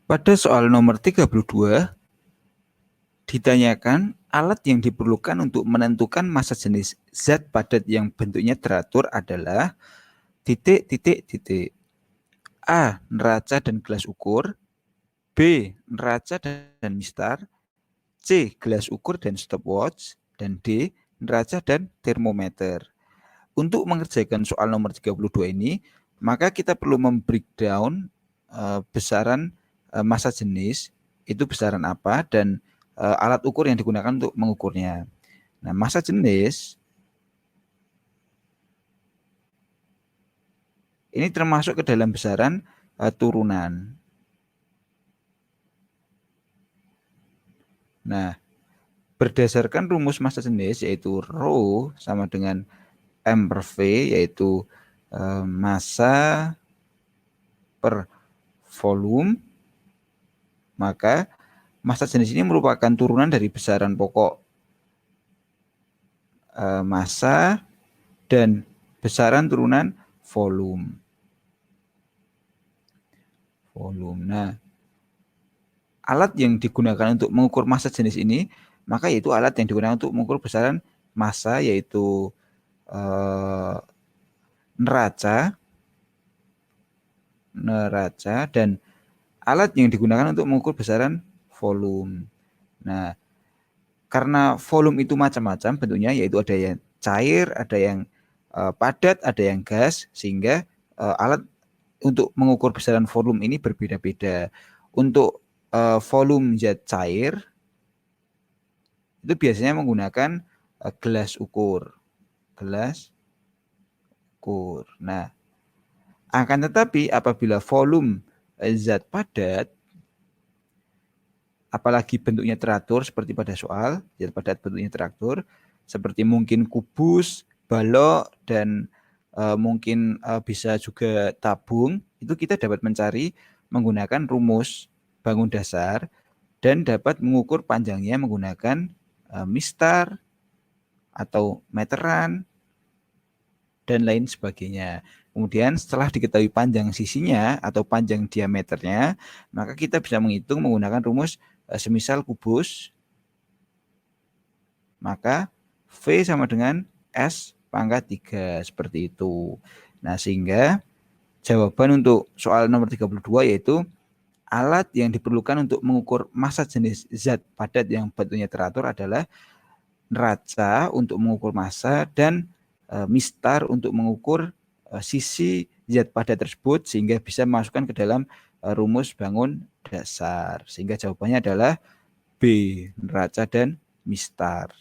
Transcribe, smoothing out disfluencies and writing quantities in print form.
Pada soal nomor 32, ditanyakan alat yang diperlukan untuk menentukan massa jenis zat padat yang bentuknya teratur adalah titik, titik, titik. A. Neraca dan gelas ukur. B. Neraca dan mistar. C. Gelas ukur dan stopwatch. Dan D. Neraca dan termometer. Untuk mengerjakan soal nomor 32 ini, maka kita perlu membreakdown besaran massa jenis, itu besaran apa, dan alat ukur yang digunakan untuk mengukurnya. Nah, massa jenis ini termasuk ke dalam besaran turunan. Nah, berdasarkan rumus massa jenis yaitu Rho sama dengan M per V, yaitu massa per volume, maka massa jenis ini merupakan turunan dari besaran pokok massa dan besaran turunan volume. Nah, alat yang digunakan untuk mengukur massa jenis ini, maka yaitu alat yang digunakan untuk mengukur besaran massa, yaitu neraca, dan alat yang digunakan untuk mengukur besaran volume. Nah, karena volume itu macam-macam bentuknya, yaitu ada yang cair, ada yang padat, ada yang gas, sehingga alat untuk mengukur besaran volume ini berbeda-beda. Untuk volume zat cair itu biasanya menggunakan gelas ukur. Nah, akan tetapi apabila volume zat padat, apalagi bentuknya teratur seperti pada soal, zat padat bentuknya teratur, seperti mungkin kubus, balok, dan mungkin bisa juga tabung, itu kita dapat mencari menggunakan rumus bangun dasar dan dapat mengukur panjangnya menggunakan mistar atau meteran dan lain sebagainya. Kemudian setelah diketahui panjang sisinya atau panjang diameternya, maka kita bisa menghitung menggunakan rumus semisal kubus, maka V sama dengan S pangkat 3, seperti itu. Nah, sehingga jawaban untuk soal nomor 32 yaitu alat yang diperlukan untuk mengukur massa jenis zat padat yang bentuknya teratur adalah neraca untuk mengukur massa dan mistar untuk mengukur sisi zat padat tersebut, sehingga bisa masukkan ke dalam rumus bangun dasar. Sehingga jawabannya adalah B, neraca dan mistar.